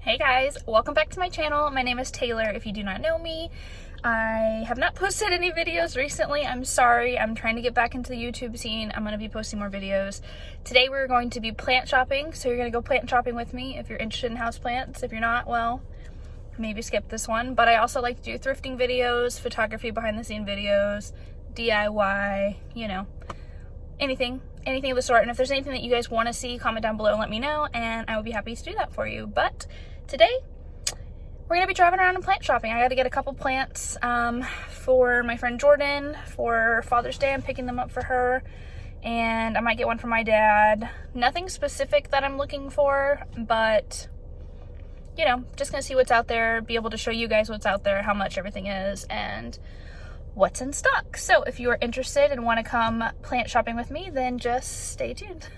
Hey guys, welcome back to my channel. My name is Taylor if you do not know me. I have not posted any videos recently. I'm sorry. I'm trying to get back into the YouTube scene. I'm going to be posting more videos. Today we're going to be plant shopping, so you're going to go plant shopping with me if you're interested in houseplants. If you're not, well, maybe skip this one. But I also like to do thrifting videos, photography behind the scene videos, DIY, you know, anything of the sort. And if there's anything that you guys want to see, comment down below and let me know, and I will be happy to do that for you. But today we're gonna be driving around and plant shopping. I got to get a couple plants for my friend Jordan for Father's Day. I'm picking them up for her, and I might get one for my dad. Nothing specific that I'm looking for, but you know, just gonna see what's out there, be able to show you guys what's out there, how much everything is, and what's in stock. So if you are interested and want to come plant shopping with me, then just stay tuned.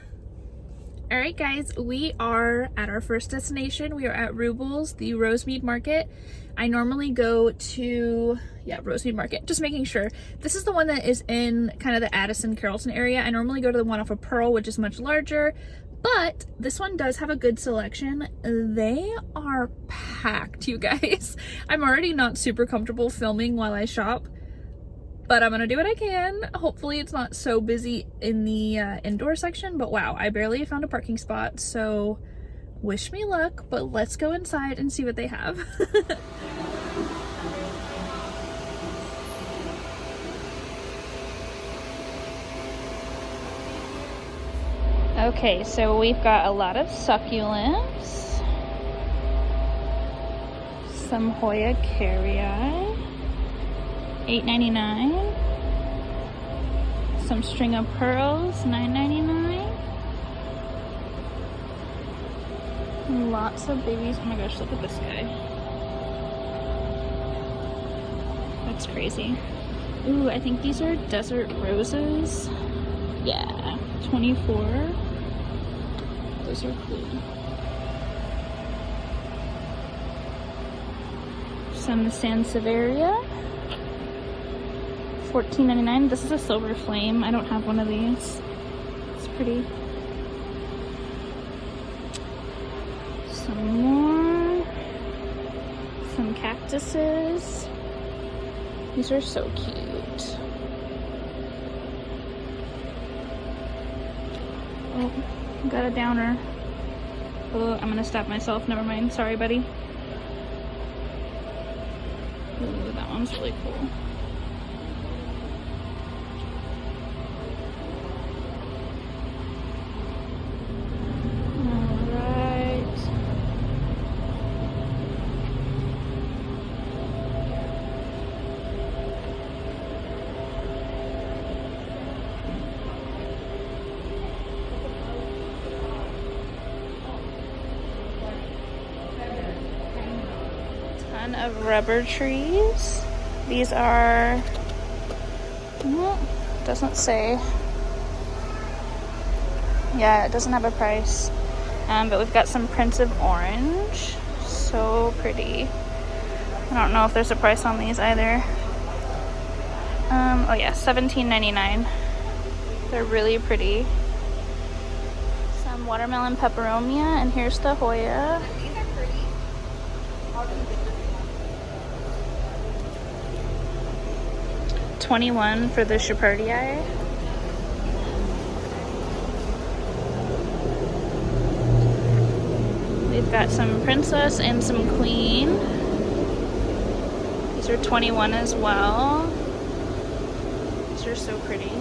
All right guys, we are at our first destination. We are at Ruibals, the Rosemead Market. I normally go to, Rosemead Market, just making sure. This is the one that is in kind of the Addison, Carrollton area. I normally go to the one off of Pearl, which is much larger, but this one does have a good selection. They are packed, you guys. I'm already not super comfortable filming while I shop, but I'm gonna do what I can. Hopefully it's not so busy in the indoor section, but wow, I barely found a parking spot, so wish me luck, but let's go inside and see what they have. Okay, so we've got a lot of succulents, some Hoya carrii, $8.99. Some string of pearls, $9.99. Lots of babies. Oh my gosh, look at this guy. That's crazy. Ooh, I think these are desert roses. Yeah, 24. Those are cool. Some Sansevieria. $14.99. This is a silver flame. I don't have one of these. It's pretty. Some more. Some cactuses. These are so cute. Oh, got a downer. Oh, I'm gonna stop myself. Never mind. Sorry, buddy. Ooh, that one's really cool. Of rubber trees. These are, doesn't say. Yeah, it doesn't have a price. But we've got some Prince of Orange. So pretty. I don't know if there's a price on these either. Oh yeah, $17.99. They're really pretty. Some watermelon peperomia, and here's the Hoya. These are pretty. $21 for the Hardie. We've got some Princess and some Queen. These are $21 as well. These are so pretty.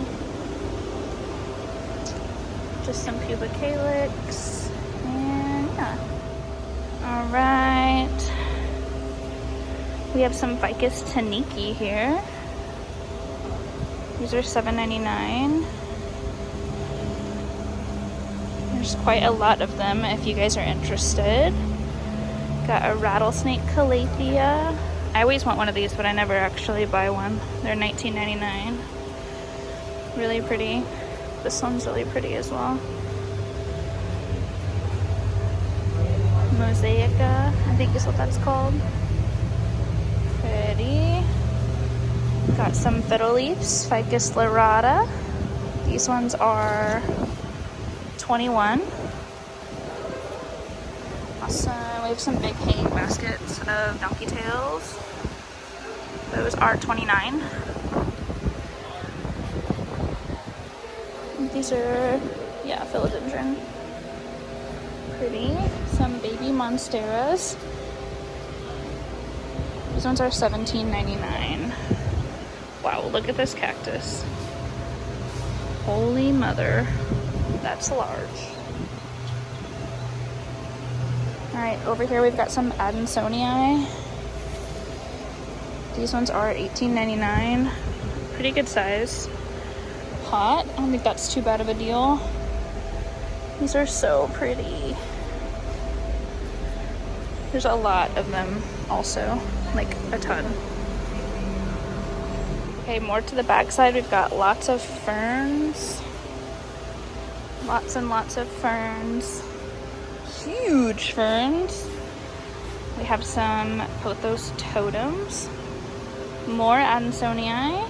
Just some Puba calyx. And yeah. Alright. We have some Ficus taniki here. These are $7.99. There's quite a lot of them if you guys are interested. Got a rattlesnake calathea. I always want one of these, but I never actually buy one. They're $19.99. Really pretty. This one's really pretty as well. Mosaica, I think is what that's called. Pretty. Got some fiddle leaves, Ficus lyrata. These ones are $21. awesome. We have some big hanging baskets of donkey tails. Those are $29. These are, yeah, philodendron. Pretty. Some baby monsteras. These ones are $17.99. Wow, look at this cactus. Holy mother. That's large. Alright, over here we've got some Addisonii. These ones are $18.99. Pretty good size. Hot. I don't think that's too bad of a deal. These are so pretty. There's a lot of them also, like a ton. Okay, more to the back side, we've got lots of ferns. Lots and lots of ferns. Huge ferns. We have some pothos totems. More Addisonii.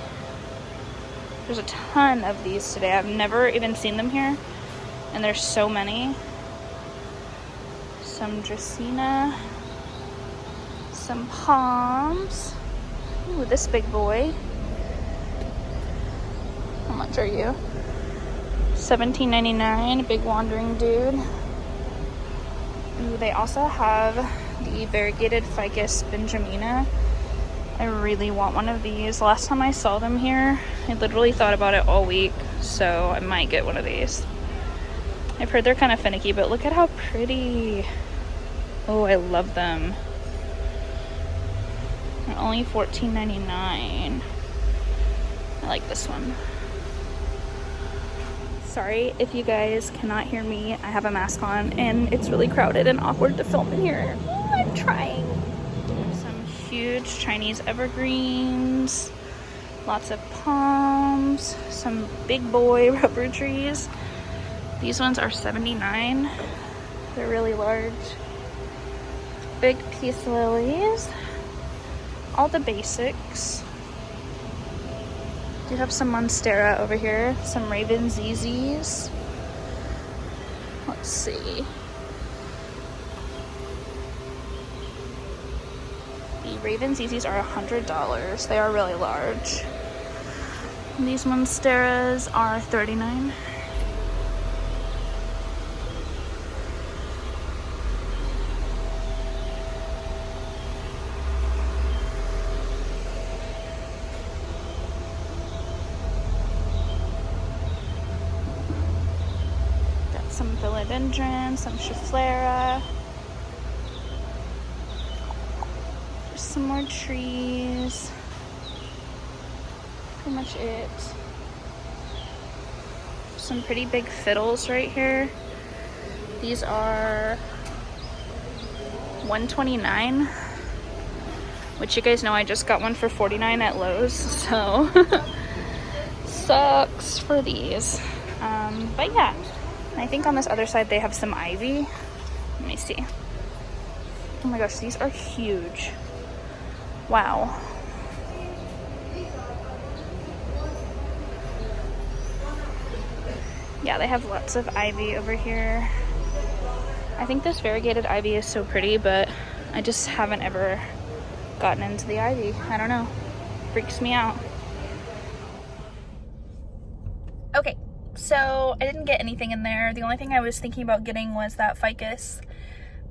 There's a ton of these today. I've never even seen them here, and there's so many. Some Dracaena. Some palms. Ooh, this big boy. How much are you? $17.99, big wandering dude. Ooh, they also have the variegated ficus benjamina. I really want one of these. Last time I saw them here, I literally thought about it all week, so I might get one of these. I've heard they're kind of finicky, but look at how pretty. Oh, I love them. They're only $14.99. I like this one. Sorry if you guys cannot hear me. I have a mask on and it's really crowded and awkward to film in here. Oh, I'm trying. Some huge Chinese evergreens. Lots of palms. Some big boy rubber trees. These ones are $79. They're really large. Big peace lilies. All the basics. Do have some monstera over here, some raven ZZs. Let's see. The raven ZZs are $100. They are really large. And these monsteras are $39. Some philodendron, some schefflera. There's some more trees. Pretty much it. Some pretty big fiddles right here. These are $129, which you guys know I just got one for $49 at Lowe's, so sucks for these. But yeah. I think on this other side they have some ivy. Let me see. Oh my gosh, these are huge. Wow. Yeah, they have lots of ivy over here. I think this variegated ivy is so pretty, but I just haven't ever gotten into the ivy. I don't know. Freaks me out. Okay. So I didn't get anything in there. The only thing I was thinking about getting was that ficus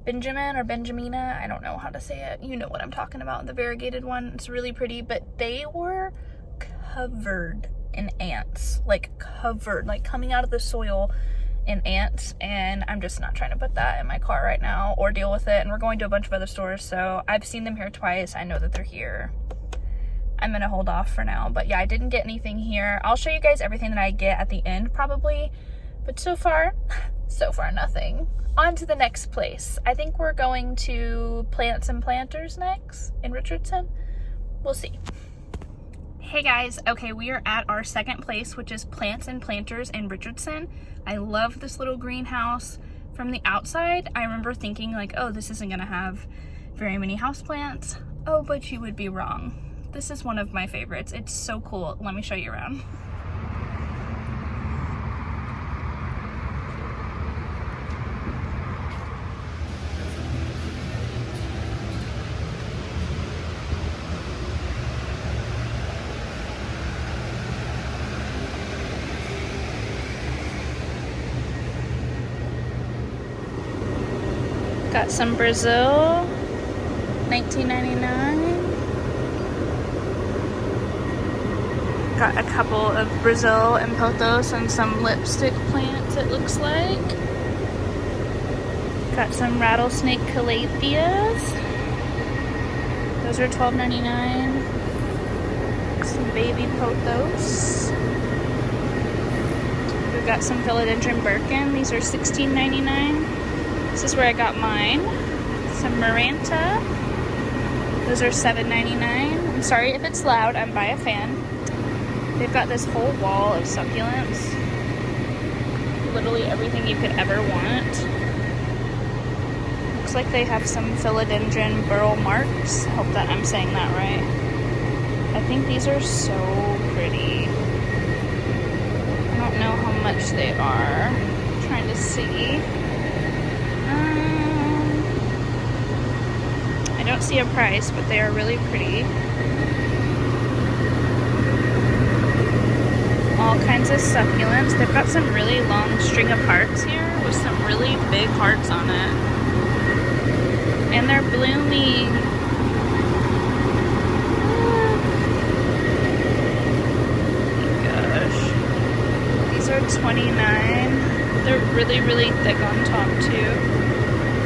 Benjamin or Benjamina. I don't know how to say it. You know what I'm talking about. The variegated one. It's really pretty, but they were covered in ants. Like covered, like coming out of the soil in ants. And I'm just not trying to put that in my car right now or deal with it. And we're going to a bunch of other stores. So I've seen them here twice. I know that they're here. I'm gonna hold off for now, but yeah, I didn't get anything here. I'll show you guys everything that I get at the end probably, but so far nothing. On to the next place. I think we're going to Plants and Planters next in Richardson. We'll see. Hey guys, okay, we are at our second place, which is Plants and Planters in Richardson. I love this little greenhouse. From the outside, I remember thinking like, oh, this isn't gonna have very many houseplants. Oh, but you would be wrong. This is one of my favorites. It's so cool. Let me show you around. Got some Brazil, $19.99. Got a couple of Brazil and pothos and some lipstick plants, it looks like. Got some rattlesnake calatheas. Those are $12.99. Some baby pothos. We've got some philodendron Birkin. These are $16.99. This is where I got mine. Some Maranta. Those are $7.99. I'm sorry if it's loud, I'm by a fan. They've got this whole wall of succulents. Literally everything you could ever want. Looks like they have some philodendron burl marks. I hope that I'm saying that right. I think these are so pretty. I don't know how much they are. I'm trying to see. I don't see a price, but they are really pretty. All kinds of succulents. They've got some really long string of hearts here with some really big hearts on it. And they're blooming. These are $29. They're really, really thick on top too.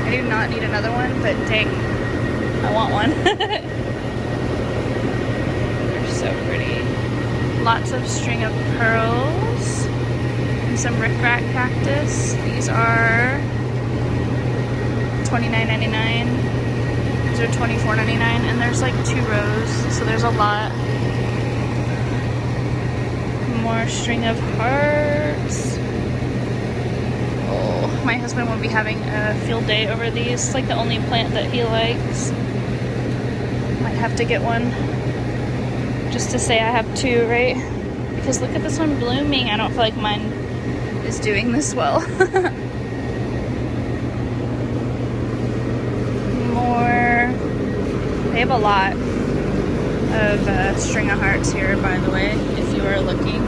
I do not need another one, but dang, I want one. They're so pretty. Lots of string of pearls and some rickrack cactus. These are $29.99. These are $24.99, and there's like 2 rows, so there's a lot. More string of hearts. Oh, my husband will be having a field day over these. It's like the only plant that he likes. Might have to get one just to say I have 2, right? Because look at this one blooming. I don't feel like mine is doing this well. More. They have a lot of string of hearts here, by the way, if you are looking.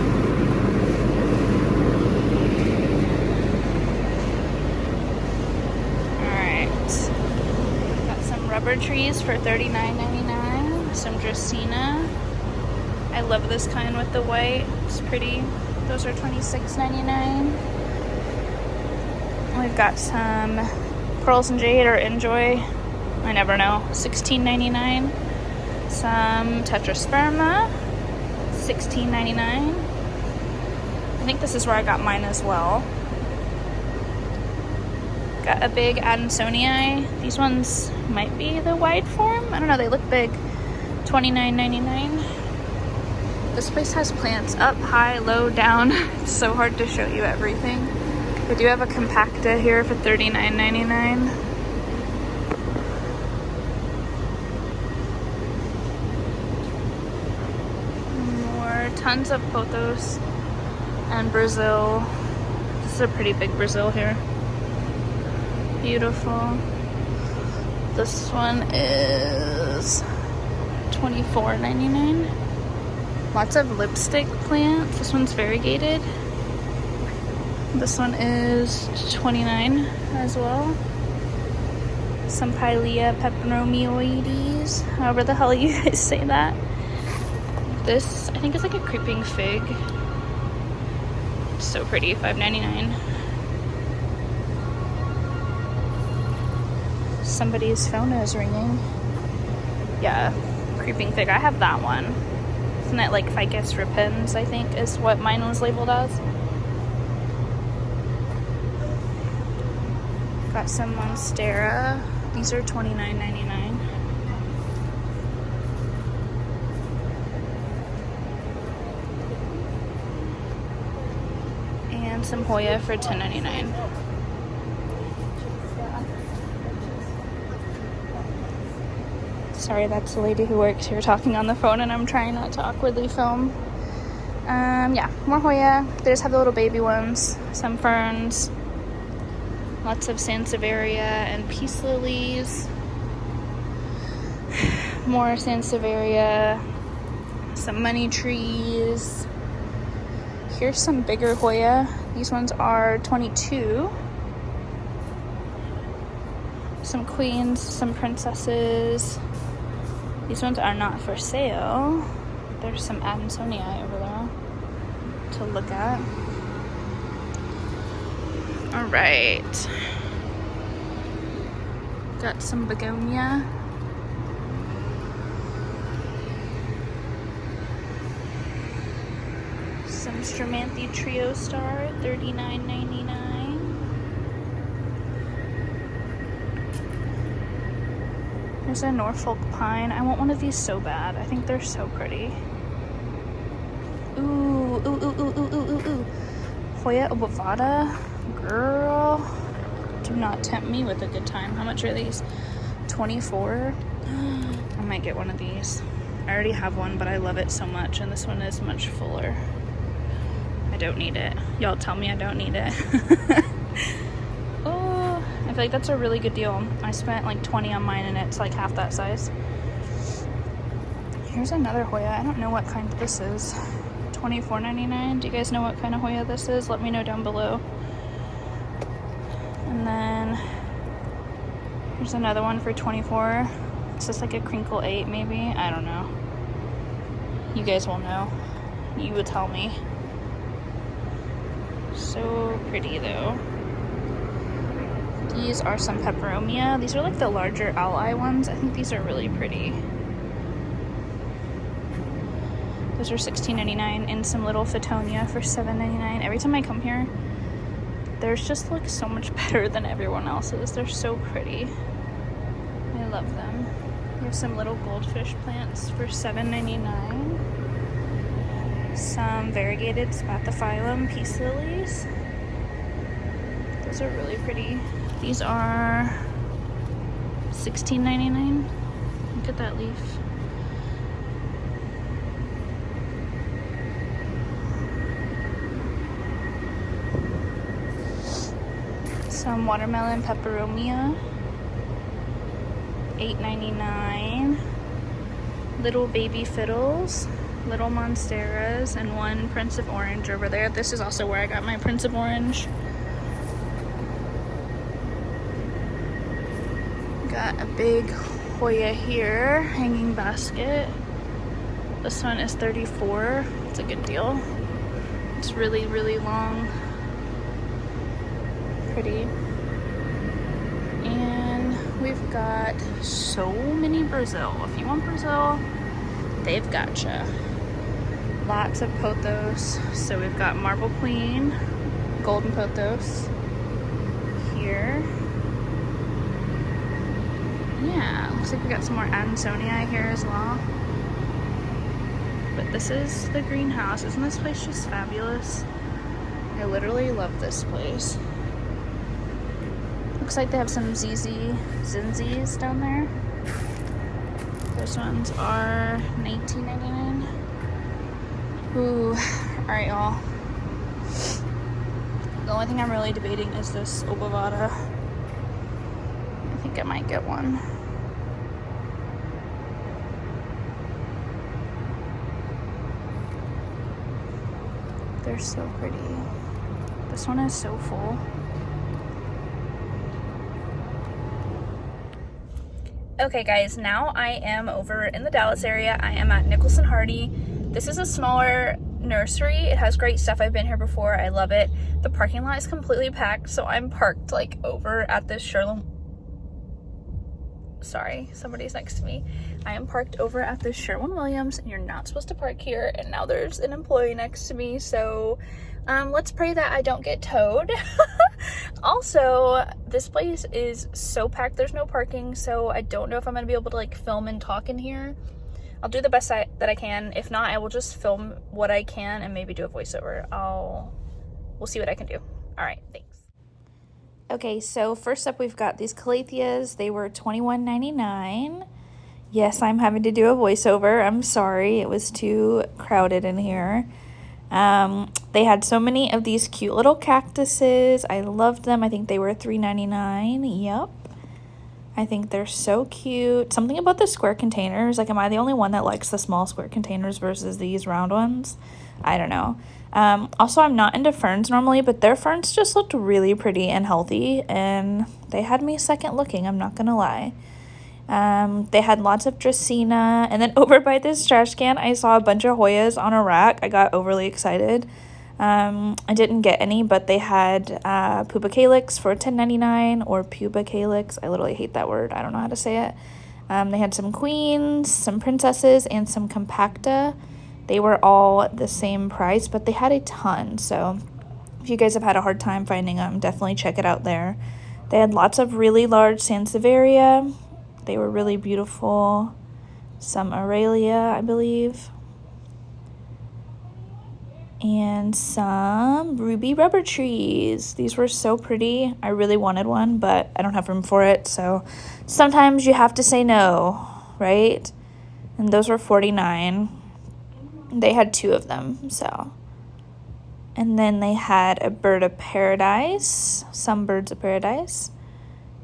Alright. Got some rubber trees for $39.99. Some Dracaena. I love this kind with the white. It's pretty. Those are $26.99. We've got some Pearls and Jade or Enjoy. I never know. $16.99. Some Tetrasperma, $16.99. I think this is where I got mine as well. Got a big Addisonii. These ones might be the wide form. I don't know, they look big. $29.99. This place has plants up, high, low, down. It's so hard to show you everything. They do have a compacta here for $39.99. Tons of pothos and Brazil. This is a pretty big Brazil here. Beautiful. This one is $24.99. Lots of lipstick plants. This one's variegated. This one is $29 as well. Some Pilea peperomioides, however the hell you guys say that. This, I think, is like a creeping fig. It's so pretty, $5.99. Somebody's phone is ringing. Yeah, creeping fig. I have that one. Isn't it like Ficus repens, I think, is what mine was labeled as. Got some Monstera. These are $29.99. And some Hoya for $10.99. Sorry, that's the lady who works here talking on the phone, and I'm trying not to awkwardly film. Yeah, more Hoya. They just have the little baby ones. Some ferns. Lots of Sansevieria and peace lilies. More Sansevieria. Some money trees. Here's some bigger Hoya. These ones are $22. Some queens, some princesses. These ones are not for sale. There's some Addisonii over there to look at. All right. Got some begonia. Some Stramanthe Trio Star, $39.99. There's a Norfolk Pine. I want one of these so bad. I think they're so pretty. Ooh, ooh, ooh, ooh, ooh, ooh, ooh, ooh. Hoya obovata. Girl, do not tempt me with a good time. How much are these? 24. I might get one of these. I already have one, but I love it so much, and this one is much fuller. I don't need it. Y'all tell me I don't need it. Oh, I feel like that's a really good deal. I spent like 20 on mine, and it's like half that size. Here's another Hoya. I don't know what kind this is. $24.99. Do you guys know what kind of Hoya this is? Let me know down below. And then here's another one for 24. It's just like a crinkle 8 maybe. I don't know. You guys will know. You will tell me. So pretty though. These are some peperomia. These are like the larger ally ones. I think these are really pretty. Those are $16.99, and some little Fittonia for $7.99. Every time I come here, theirs just look so much better than everyone else's. They're so pretty. I love them. Here's some little goldfish plants for $7.99. Some variegated spathiphyllum peace lilies. Those are really pretty. These are $16.99. Look at that leaf. Some watermelon peperomia, $8.99. Little baby fiddles, little monsteras, and one Prince of Orange over there. This is also where I got my Prince of Orange. Got a big Hoya here, hanging basket. This one is $34. It's a good deal. It's really, really long. Pretty. And we've got so many Brazil. If you want Brazil, they've gotcha. Lots of pothos. So we've got Marble Queen, Golden Pothos here. Yeah, looks like we got some more Addisonii here as well. But this is the greenhouse. Isn't this place just fabulous? I literally love this place. Looks like they have some Zinzis down there. Those ones are $19.99. Ooh, alright y'all. The only thing I'm really debating is this obovata. I think I might get one. They're so pretty. This one is so full. Okay guys, now I am over in the Dallas area. I am at Nicholson Hardie. This is a smaller nursery. It has great stuff. I've been here before. I love it. The parking lot is completely packed, so I'm parked like over at this Sorry, somebody's next to me. I am parked over at this Sherwin-Williams, and you're not supposed to park here, and now there's an employee next to me, so let's pray that I don't get towed. Also, this place is so packed. There's no parking, so I don't know if I'm gonna be able to like film and talk in here. I'll do the best that I can. If not, I will just film what I can and maybe do a voiceover. We'll see what I can do. All right, thanks. Okay, so first up we've got these calatheas. They were $21.99. Yes, I'm having to do a voiceover. I'm sorry, it was too crowded in here. They had so many of these cute little cactuses. I loved them. I think they were $3.99. Yep. I think they're so cute. Something about the square containers, like, am I the only one that likes the small square containers versus these round ones? I don't know. Also, I'm not into ferns normally, but their ferns just looked really pretty and healthy, and they had me second looking, I'm not gonna lie. They had lots of Dracaena, and then over by this trash can, I saw a bunch of Hoyas on a rack. I got overly excited. I didn't get any, but they had Pupa Calyx for $10.99, or Pupa Calyx. I literally hate that word. I don't know how to say it. They had some queens, some princesses, and some compacta. They were all the same price, but they had a ton. So if you guys have had a hard time finding them, definitely check it out there. They had lots of really large Sansevieria. They were really beautiful. Some Aurelia, I believe. And some ruby rubber trees. These were so pretty. I really wanted one, but I don't have room for it. So sometimes you have to say no, right? And those were $49. They had 2 of them, so. And then they had a bird of paradise, some birds of paradise.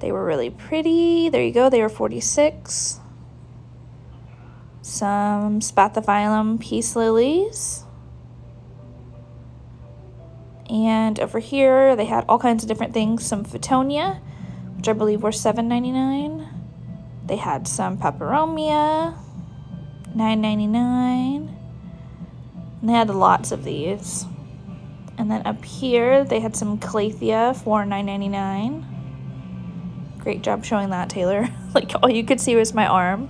They were really pretty. There you go. They were $46. Some spathiphyllum peace lilies. And over here, they had all kinds of different things. Some Photonia, which I believe were $7.99. They had some peperomia, $9.99. And they had lots of these. And then up here, they had some Calathea for $9.99. Great job showing that, Taylor. Like, all you could see was my arm.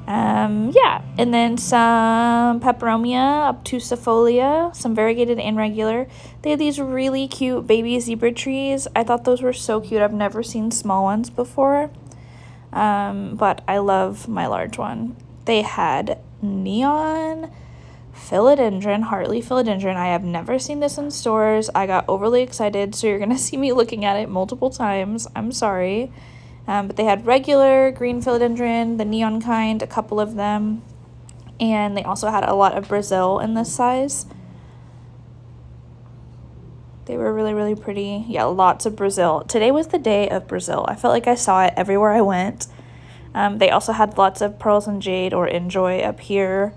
Yeah, and then some peperomia, obtusifolia, some variegated and regular. They had these really cute baby zebra trees. I thought those were so cute. I've never seen small ones before, but I love my large one. They had neon philodendron, Hartley philodendron. I have never seen this in stores. I got overly excited, so you're going to see me looking at it multiple times. I'm sorry. But they had regular green philodendron, the neon kind, a couple of them. And they also had a lot of Brazil in this size. They were really, really pretty. Yeah, lots of Brazil. Today was the day of Brazil. I felt like I saw it everywhere I went. They also had lots of pearls and jade or enjoy up here.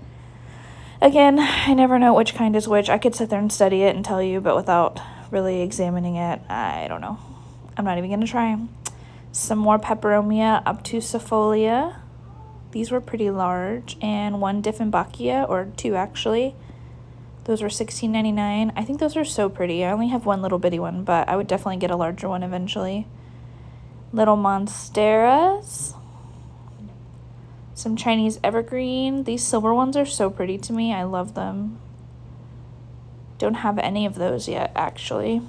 Again, I never know which kind is which. I could sit there and study it and tell you, but without really examining it, I don't know. I'm not even going to try. Some more peperomia, obtusifolia. These were pretty large. And 1 Dieffenbachia, or 2 actually. Those were $16.99. I think those are so pretty. I only have one little bitty one, but I would definitely get a larger one eventually. Little monsteras. Some Chinese evergreen. These silver ones are so pretty to me. I love them. Don't have any of those yet, actually.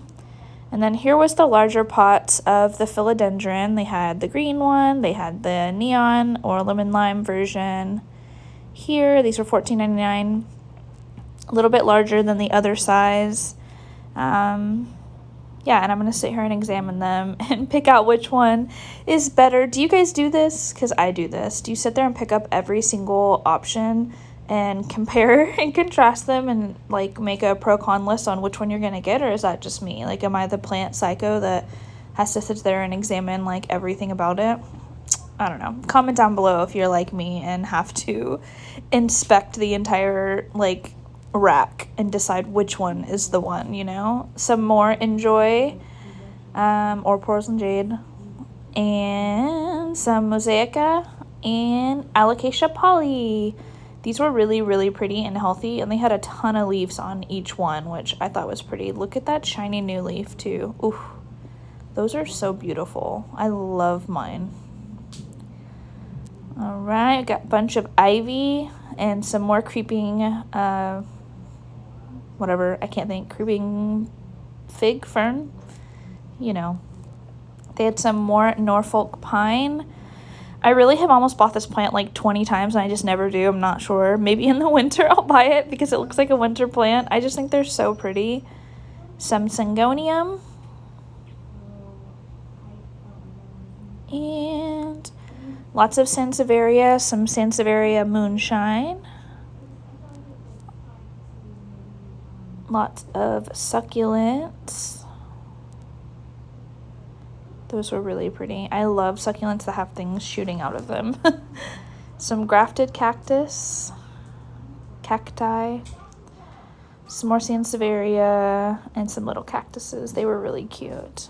And then here was the larger pots of the philodendron. They had the green one. They had the neon or lemon lime version. Here, these were $14.99. A little bit larger than the other size. Yeah, and I'm going to sit here and examine them and pick out which one is better. Do you guys do this? Because I do this. Do you sit there and pick up every single option and compare and contrast them and, like, make a pro-con list on which one you're going to get? Or is that just me? Like, am I the plant psycho that has to sit there and examine, like, everything about it? I don't know. Comment down below if you're like me and have to inspect the entire, like, rack and decide which one is the one, you know. Some more enjoy or pearls and jade, and some mosaica and alocasia poly. These were really, really pretty and healthy, and they had a ton of leaves on each one, which I thought was pretty. Look at that shiny new leaf too. Ooh, those are so beautiful. I love mine. All right, got a bunch of ivy and some more creeping whatever, I can't think, creeping fig fern, you know. They had some more Norfolk pine. I really have almost bought this plant like 20 times and I just never do. I'm not sure. Maybe in the winter I'll buy it because it looks like a winter plant. I just think they're so pretty. Some syngonium. And lots of Sansevieria, some Sansevieria moonshine. Lots of succulents. Those were really pretty. I love succulents that have things shooting out of them. Some grafted cacti, some more sansevieria, and some little cactuses. They were really cute.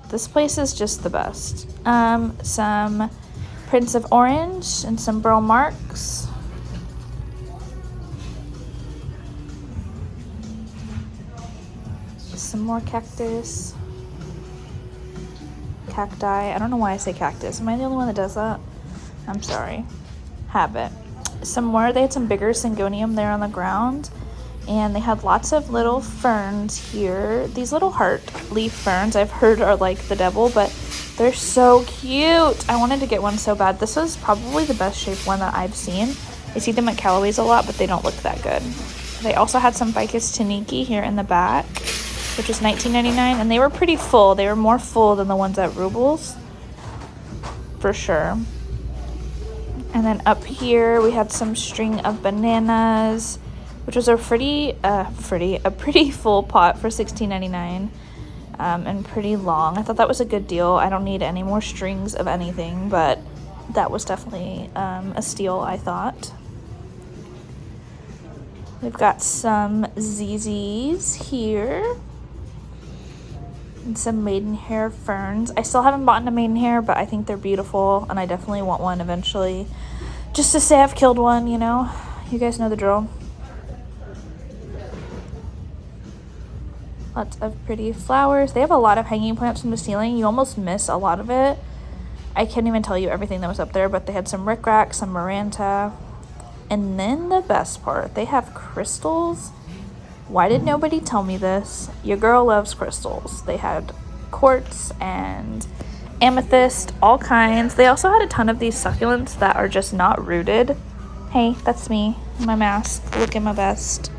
This place is just the best. Some Prince of Orange and some burl marks. Some more cactus. Cacti. I don't know why I say cactus. Am I the only one that does that? I'm sorry. Habit. Some more. They had some bigger syngonium there on the ground. And they had lots of little ferns here. These little heart leaf ferns I've heard are like the devil, but they're so cute. I wanted to get one so bad. This was probably the best shaped one that I've seen. I see them at Calloways a lot, but they don't look that good. They also had some Ficus taniki here in the back, which was $19.99, and they were pretty full. They were more full than the ones at Ruibals, for sure. And then up here we had some string of bananas, which was a pretty full pot for $16.99, and pretty long. I thought that was a good deal. I don't need any more strings of anything, but that was definitely a steal, I thought. We've got some ZZs here. And some maidenhair ferns. I still haven't bought a maidenhair, but I think they're beautiful, and I definitely want one eventually. Just to say I've killed one, you know? You guys know the drill. Lots of pretty flowers. They have a lot of hanging plants from the ceiling. You almost miss a lot of it. I can't even tell you everything that was up there, but they had some rickrack, some maranta. And then the best part, they have crystals. Why did nobody tell me this? Your girl loves crystals. They had quartz and amethyst, all kinds. They also had a ton of these succulents that are just not rooted. Hey, that's me, my mask, looking my best.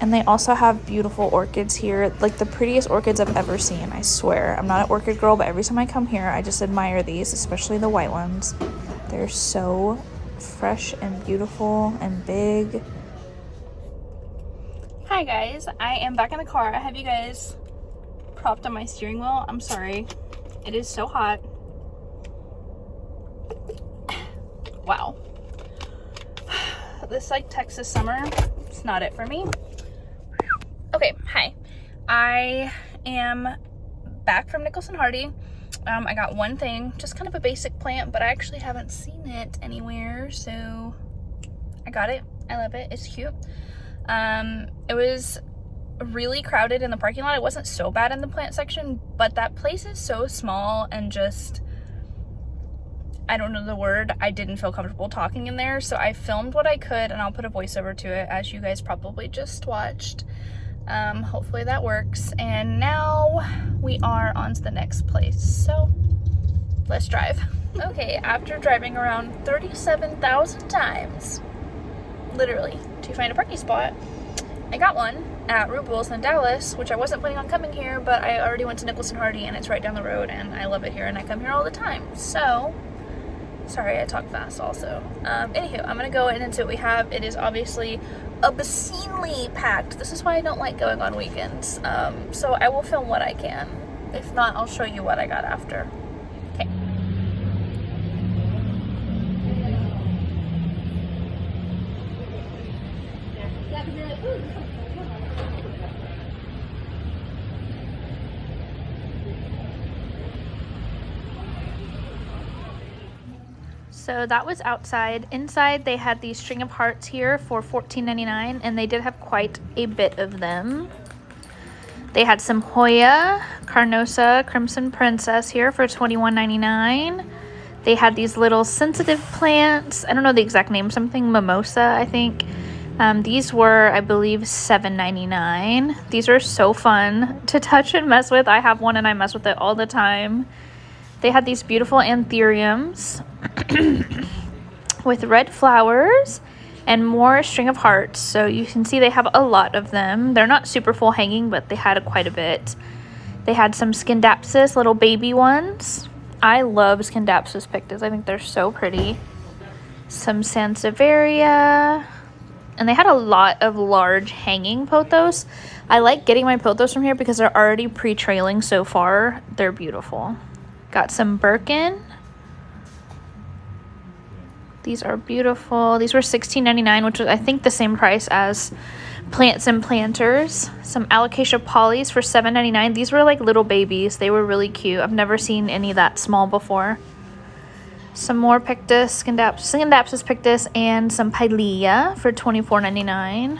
And they also have beautiful orchids here, like the prettiest orchids I've ever seen, I swear. I'm not an orchid girl, but every time I come here, I just admire these, especially the white ones. They're so fresh and beautiful and big. Hi guys, I am back in the car. I have you guys propped on my steering wheel. I'm sorry. It is so hot. Wow. This like Texas summer, it's not it for me. Okay, hi. I am back from Nicholson Hardie. I got one thing, just kind of a basic plant, but I actually haven't seen it anywhere, so I got it. I love it. It's cute. It was really crowded in the parking lot. It wasn't so bad in the plant section, but that place is so small and just, I don't know the word, I didn't feel comfortable talking in there, so I filmed what I could, and I'll put a voiceover to it, as you guys probably just watched. Hopefully that works. And now we are on to the next place, so let's drive. Okay, after driving around 37,000 times, literally, to find a parking spot, I got one at Ruibals in Dallas, which I wasn't planning on coming here, but I already went to Nicholson Hardie, and it's right down the road, and I love it here, and I come here all the time. So, sorry, I talk fast also. Anywho, I'm gonna go in and see what we have. It is obviously obscenely packed. This is why I don't like going on weekends. So I will film what I can. If not, I'll show you what I got after. Okay. So that was outside. Inside they had these string of hearts here for $14.99, and they did have quite a bit of them. They had some Hoya, Carnosa, Crimson Princess here for $21.99. They had these little sensitive plants. I don't know the exact name, something mimosa, I think. These were, I believe, $7.99. These are so fun to touch and mess with. I have one and I mess with it all the time. They had these beautiful anthuriums with red flowers and more string of hearts. So you can see they have a lot of them. They're not super full hanging, but they had quite a bit. They had some Scindapsus, little baby ones. I love Scindapsus pictus. I think they're so pretty. Some Sansevieria. And they had a lot of large hanging pothos. I like getting my pothos from here because they're already pre-trailing so far. They're beautiful. Got some Birkin. These are beautiful. These were $16.99, which was I think the same price as plants and planters. Some alocasia polys for $7.99. These were like little babies. They were really cute. I've never seen any that small before. Some more pictus, Scindapsus pictus, and some pilea for $24.99.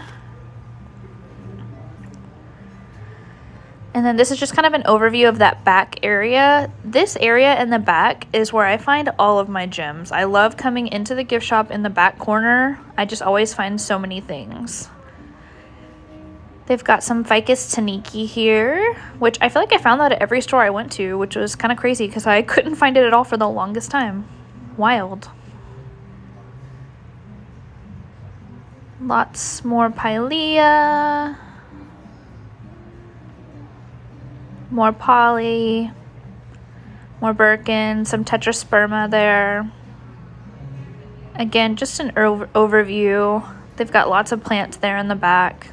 And then this is just kind of an overview of that back area. This area in the back is where I find all of my gems. I love coming into the gift shop in the back corner. I just always find so many things. They've got some Ficus Taniki here, which I feel like I found that at every store I went to, which was kind of crazy because I couldn't find it at all for the longest time. Wild. Lots more pilea. More poly, more Birkin, some tetrasperma there. Again, just an overview. They've got lots of plants there in the back.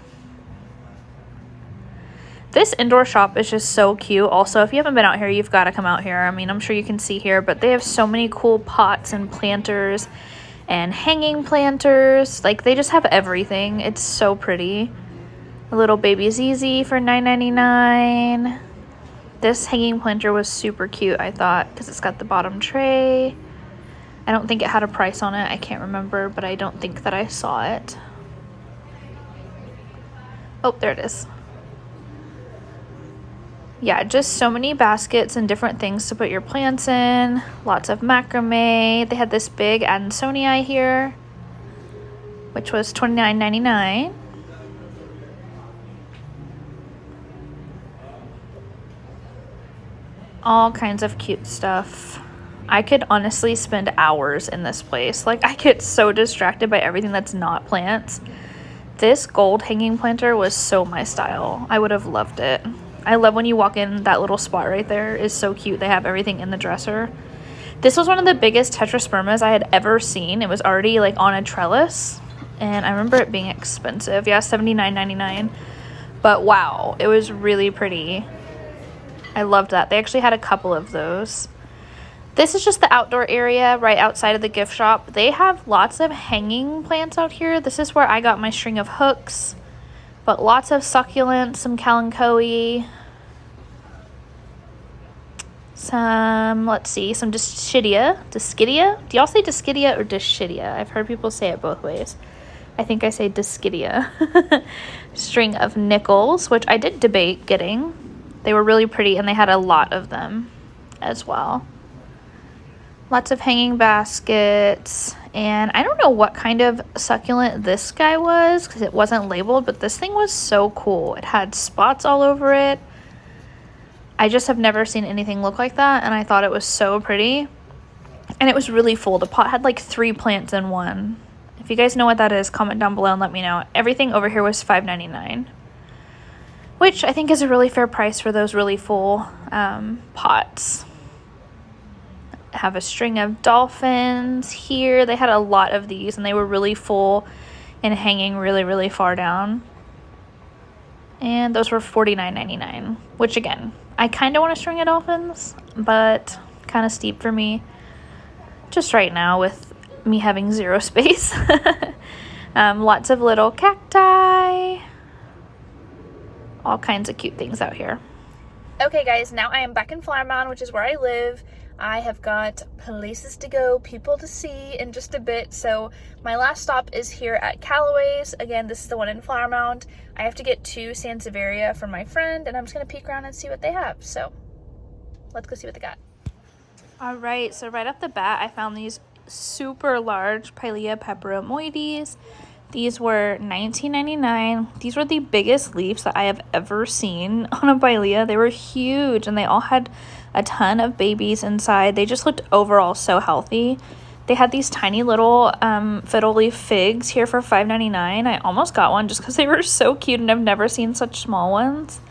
This indoor shop is just so cute. Also, if you haven't been out here, you've got to come out here. I mean, I'm sure you can see here, but they have so many cool pots and planters and hanging planters. Like, they just have everything. It's so pretty. A little baby ZZ for $9.99. This hanging planter was super cute, I thought, because it's got the bottom tray. I don't think it had a price on it. I can't remember, but I don't think that I saw it. Oh, there it is. Yeah, just so many baskets and different things to put your plants in. Lots of macrame. They had this big Addisonii here, which was $29.99. All kinds of cute stuff. I could honestly spend hours in this place. Like, I get so distracted by everything that's not plants. This gold hanging planter was so my style. I would have loved it. I love when you walk in, that little spot right there is so cute. They have everything in the dresser. This was one of the biggest tetraspermas I had ever seen. It was already like on a trellis, and I remember it being expensive. Yeah, $79.99. But wow, it was really pretty. I loved that. They actually had a couple of those. This is just the outdoor area right outside of the gift shop. They have lots of hanging plants out here. This is where I got my string of hooks. But lots of succulents, some kalanchoe. Some, let's see, some Dischidia. Dischidia? Do y'all say Dischidia or Dischidia? I've heard people say it both ways. I think I say Dischidia. String of nickels, which I did debate getting. They were really pretty, and they had a lot of them as well. Lots of hanging baskets. And I don't know what kind of succulent this guy was because it wasn't labeled, but this thing was so cool. It had spots all over it. I just have never seen anything look like that, and I thought it was so pretty. And it was really full. The pot had like 3 plants in one. If you guys know what that is, comment down below and let me know. Everything over here was $5.99. Which I think is a really fair price for those really full pots. Have a string of dolphins here. They had a lot of these, and they were really full and hanging really, really far down. And those were $49.99, which again, I kind of want a string of dolphins, but kind of steep for me just right now with me having 0 space. Lots of little cacti. All kinds of cute things out here. Okay guys, now I am back in Flower Mound, which is where I live. I have got places to go, people to see in just a bit. So my last stop is here at Calloways. Again, this is the one in Flower Mound. I have to get to Sansevieria for my friend, and I'm just gonna peek around and see what they have. So let's go see what they got. All right, so right off the bat, I found these super large Pilea peperomoides. These were $19.99. These were the biggest leaves that I have ever seen on a Pilea. They were huge, and they all had a ton of babies inside. They just looked overall so healthy. They had these tiny little fiddle leaf figs here for $5.99. I almost got one just because they were so cute, and I've never seen such small ones.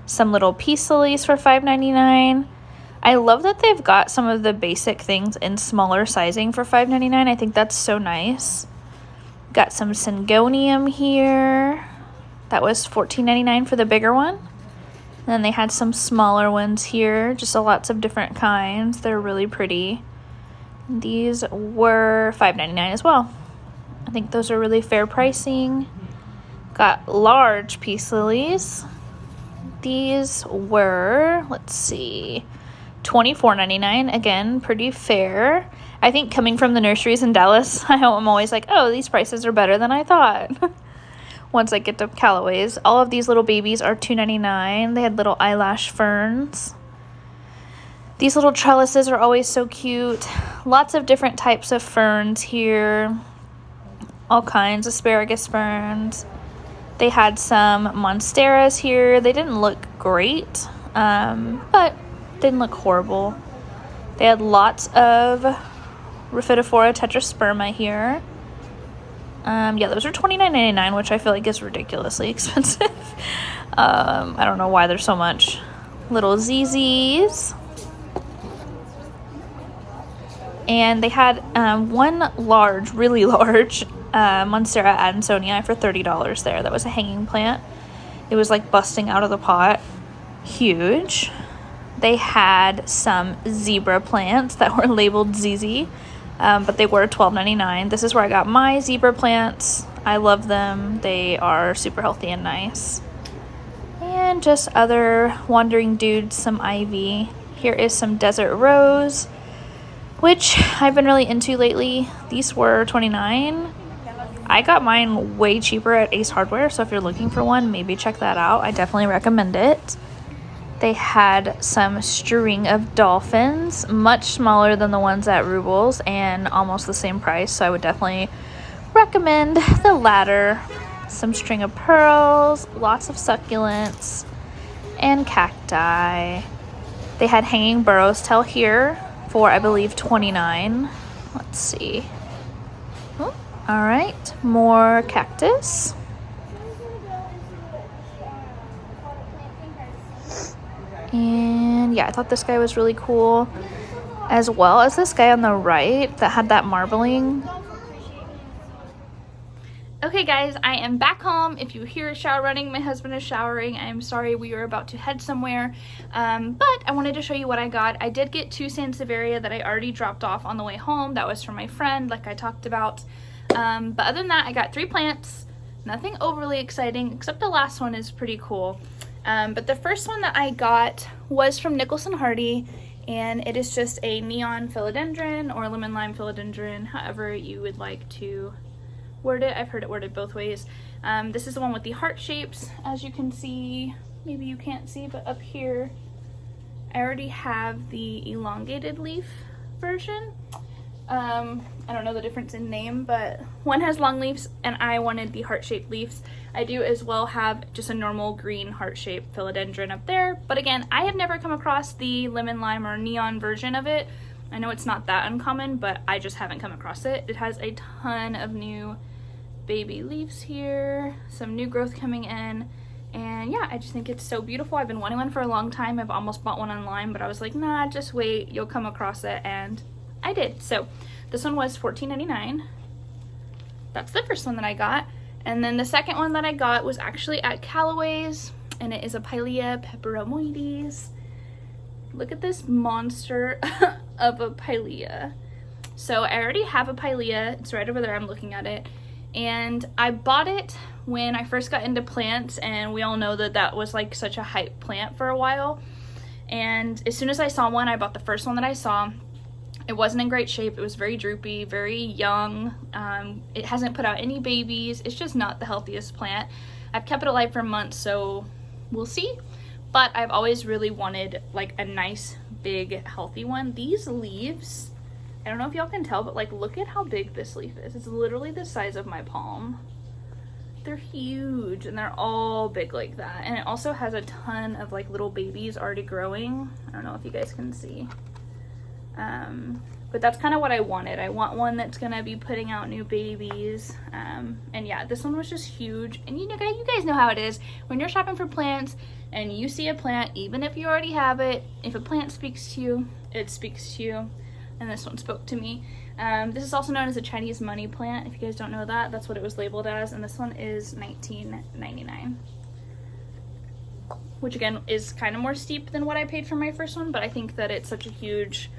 Some little peace lilies for $5.99. I love that they've got some of the basic things in smaller sizing for $5.99. I think that's so nice. Got some Syngonium here. That was $14.99 for the bigger one. And then they had some smaller ones here, just lots of different kinds. They're really pretty. These were $5.99 as well. I think those are really fair pricing. Got large peace lilies. These were, let's see, $24.99. Again, pretty fair. I think coming from the nurseries in Dallas, I'm always like, oh, these prices are better than I thought. Once I get to Calloways. All of these little babies are $2.99. They had little eyelash ferns. These little trellises are always so cute. Lots of different types of ferns here. All kinds, asparagus ferns. They had some monsteras here. They didn't look great, but didn't look horrible. They had lots of Rhaphidophora tetrasperma here. Yeah, those are $29.99, which I feel like is ridiculously expensive. I don't know why there's so much. Little ZZs. And they had one large, really large Monstera Addisonii for $30 there. That was a hanging plant. It was like busting out of the pot. Huge. They had some zebra plants that were labeled ZZ, but they were $12.99. This is where I got my zebra plants. I love them. They are super healthy and nice. And just other wandering dudes, some ivy. Here is some desert rose, which I've been really into lately. These were $29. I got mine way cheaper at Ace Hardware, so if you're looking for one, maybe check that out. I definitely recommend it. They had some string of dolphins, much smaller than the ones at Ruibals and almost the same price, so I would definitely recommend the latter. Some string of pearls, lots of succulents, and cacti. They had hanging burrow's tail here for, I believe, $29. Let's see. Oh, all right, more cactus. And yeah, I thought this guy was really cool, as well as this guy on the right that had that marbling. Okay guys, I am back home. If you hear a shower running, my husband is showering. I'm sorry, we were about to head somewhere, but I wanted to show you what I got. I did get 2 Sansevieria that I already dropped off on the way home. That was from my friend, like I talked about. But other than that, I got 3 plants. Nothing overly exciting, except the last one is pretty cool. But the first one that I got was from Nicholson Hardie, and it is just a neon philodendron or lemon lime philodendron, however you would like to word it. I've heard it worded both ways. This is the one with the heart shapes, as you can see. Maybe you can't see, but up here I already have the elongated leaf version. I don't know the difference in name, but one has long leaves and I wanted the heart-shaped leaves. I do as well have just a normal green heart-shaped philodendron up there, but again, I have never come across the lemon lime or neon version of it. I know it's not that uncommon, but I just haven't come across it. It has a ton of new baby leaves here, some new growth coming in, and yeah, I just think it's so beautiful. I've been wanting one for a long time. I've almost bought one online, but I was like, nah, just wait, you'll come across it, and I did. So this one was $14.99. That's the first one that I got. And then the second one that I got was actually at Calloways, and it is a Pilea peperomoides. Look at this monster of a Pilea. So I already have a Pilea. It's right over there. I'm looking at it. And I bought it when I first got into plants, and we all know that that was like such a hype plant for a while. And as soon as I saw one, I bought the first one that I saw. It wasn't in great shape. It was very droopy, very young. It hasn't put out any babies. It's just not the healthiest plant. I've kept it alive for months, so we'll see. But I've always really wanted like a nice, big, healthy one. These leaves, I don't know if y'all can tell, but like look at how big this leaf is. It's literally the size of my palm. They're huge and they're all big like that. And it also has a ton of like little babies already growing. I don't know if you guys can see. But that's kind of what I wanted. I want one that's gonna be putting out new babies. And yeah, this one was just huge. And you guys know how it is when you're shopping for plants and you see a plant, even if you already have it, if a plant speaks to you, it speaks to you. and this one spoke to me. This is also known as a Chinese money plant. If you guys don't know that, that's what it was labeled as, and this one is $19.99. Which again is kind of more steep than what I paid for my first one, but I think that it's such a huge,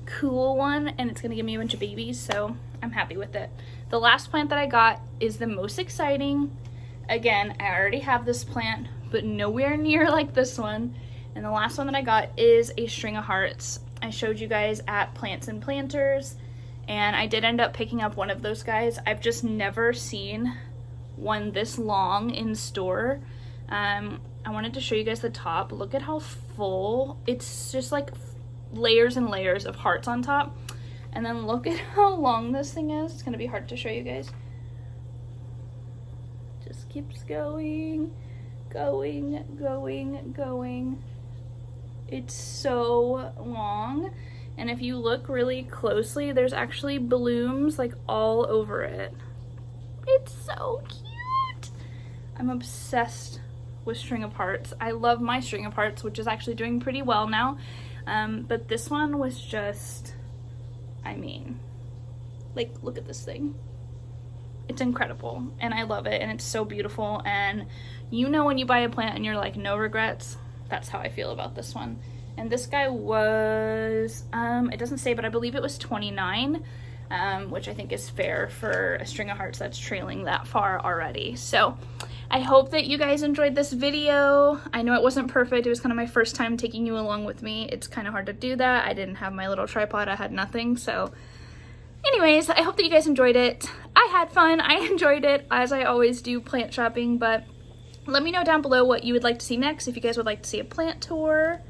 cool one, and it's gonna give me a bunch of babies, so I'm happy with it. The last plant that I got is the most exciting. Again, I already have this plant, but nowhere near like this one. And the last one that I got is a string of hearts. I showed you guys at Plants and Planters, and I did end up picking up one of those guys. I've just never seen one this long in store. I wanted to show you guys the top. Look at how full. It's just like layers and layers of hearts on top. And then look at how long this thing is. It's gonna be hard to show you guys. Just keeps going, going, going, going. It's so long. And if you look really closely, there's actually blooms like all over it. It's so cute. I'm obsessed with string of hearts. I love my string of hearts, which is actually doing pretty well now. But this one was just, I mean, like, look at this thing. It's incredible, and I love it, and it's so beautiful. And you know when you buy a plant and you're like, no regrets? That's how I feel about this one. And this guy was, it doesn't say, but I believe it was $29, which I think is fair for a string of hearts that's trailing that far already. So I hope that you guys enjoyed this video. I know it wasn't perfect. It was kind of my first time taking you along with me. It's kind of hard to do that. I didn't have my little tripod. I had nothing. So anyways, I hope that you guys enjoyed it. I had fun. I enjoyed it, as I always do plant shopping. But let me know down below what you would like to see next. If you guys would like to see a plant tour,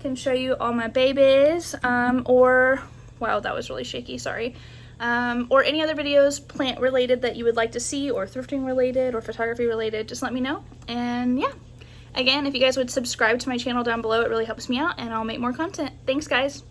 can show you all my babies, or, wow, that was really shaky, sorry. Or any other videos plant related that you would like to see, or thrifting related, or photography related, just let me know. And yeah, again, if you guys would subscribe to my channel down below, it really helps me out, and I'll make more content. Thanks, guys.